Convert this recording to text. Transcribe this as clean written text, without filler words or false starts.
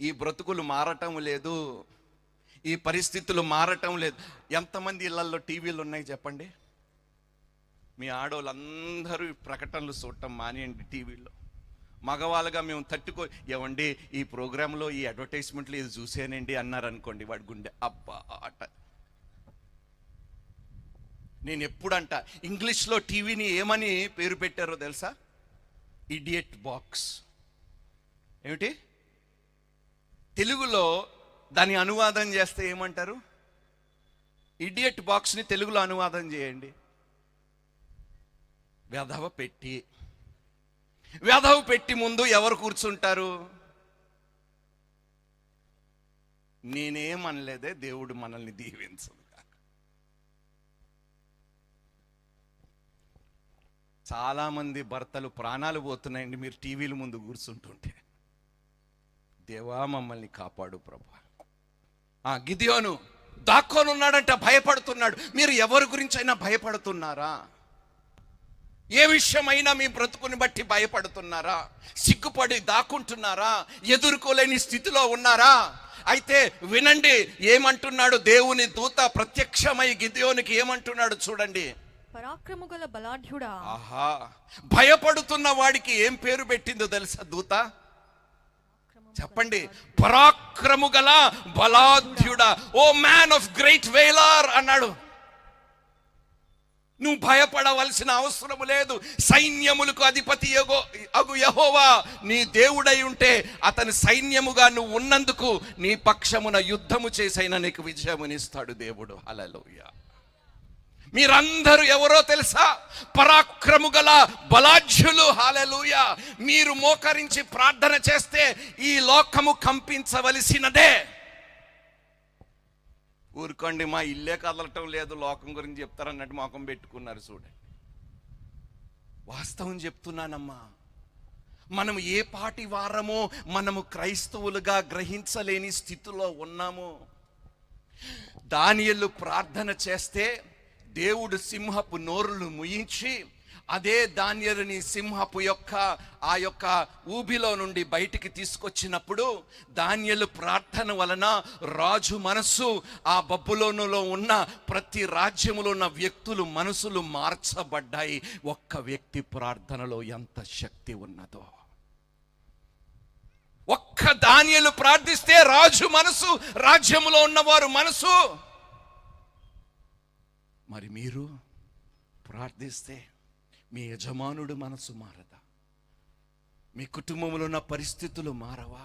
ఈ బ్రతుకులు మారటం లేదు, ఈ పరిస్థితులు మారటం లేదు. ఎంతమంది ఇళ్లలో టీవీలు ఉన్నాయి చెప్పండి? మీ ఆడవాళ్ళందరూ ప్రకటనలు చూడటం మానేయండి టీవీలో. మగవాళ్ళుగా మేము తట్టుకో, ఏమండి ఈ ప్రోగ్రాంలో ఈ అడ్వర్టైజ్మెంట్లు ఇది చూసానండి అన్నారనుకోండి, వాడి గుండె అబ్బా అట. నేను ఎప్పుడంట ఇంగ్లీష్లో టీవీని ఏమని పేరు పెట్టారో తెలుసా? Idiot box. ఏమిటి? తెలుగులో దాని అనువాదం చేస్తే ఏమంటారు? ఇడియట్ బాక్స్ని తెలుగులో అనువాదం చేయండి, వెధవ పెట్టి. వెధవ పెట్టి ముందు ఎవరు కూర్చుంటారు? నేనేమనలేదే, దేవుడు మనల్ని దీవించదు. చాలామంది భర్తలు ప్రాణాలు పోతున్నాయండి మీరు టీవీల ముందు కూర్చుంటుంటే. దేవా మమ్మల్ని కాపాడు ప్రభా. గిదియోను దాక్కొని ఉన్నాడంట, భయపడుతున్నాడు. మీరు ఎవరి గురించైనా భయపడుతున్నారా? ఏ విషయమైనా మీ బ్రతుకుని బట్టి భయపడుతున్నారా? సిగ్గుపడి దాక్కుంటున్నారా? ఎదుర్కోలేని స్థితిలో ఉన్నారా? అయితే వినండి, ఏమంటున్నాడు దేవుని దూత ప్రత్యక్షమై గిదియోనికి ఏమంటున్నాడు చూడండి. పరాక్రమగల బలాఢ్యుడా. ఆహా, భయపడుతున్న వాడికి ఏం పేరు పెట్టిందో తెలుసా దూత? చెప్పండి. పరాక్రమగల బలాఢ్యుడా, oh man of great velar అన్నాడు. నువ్వు భయపడవలసిన అవసరం లేదు. సైన్యములకు అధిపతి అగు యెహోవా నీ దేవుడై ఉంటే అతని సైన్యముగా నువ్వు ఉన్నందుకు నీ పక్షమున యుద్ధము చేసైనా నీకు విజయమునిస్తాడు దేవుడు. హల్లెలూయా. మీరందరూ ఎవరో తెలుసా? పరాక్రమగల బలాఢ్యులు. హల్లెలూయా. మీరు మోకరించి ప్రార్థన చేస్తే ఈ లోకము కంపించవలసినదే. ఊరుకోండి, మా ఇల్లే కదలటం లేదు, లోకం గురించి చెప్తారన్నట్టు మోకం పెట్టుకున్నారు చూడండి. వాస్తవం చెప్తున్నానమ్మా, మనం ఏ పాటి వారమో మనము క్రైస్తవులుగా గ్రహించలేని స్థితిలో ఉన్నాము. దానియేలు ప్రార్థన చేస్తే దేవుడు సింహపు నోరులు ముయించి అదే దానియేలుని సింహపు ఆ యొక్క ఊబిలో నుండి బయటికి తీసుకొచ్చినప్పుడు దానియేలు ప్రార్థన వలన రాజు మనసు, ఆ బబులోనులో ఉన్న ప్రతి రాజ్యములో ఉన్న వ్యక్తులు మనసులు మార్చబడ్డాయి. ఒక్క వ్యక్తి ప్రార్థనలో ఎంత శక్తి ఉన్నదో! ఒక్క దానియేలు ప్రార్థిస్తే రాజు మనసు, రాజ్యములో ఉన్నవారు మనసు. మరి మీరు ప్రార్థిస్తే మీ యజమానుడు మనసు మారదా? మీ కుటుంబంలో ఉన్న పరిస్థితులు మారవా?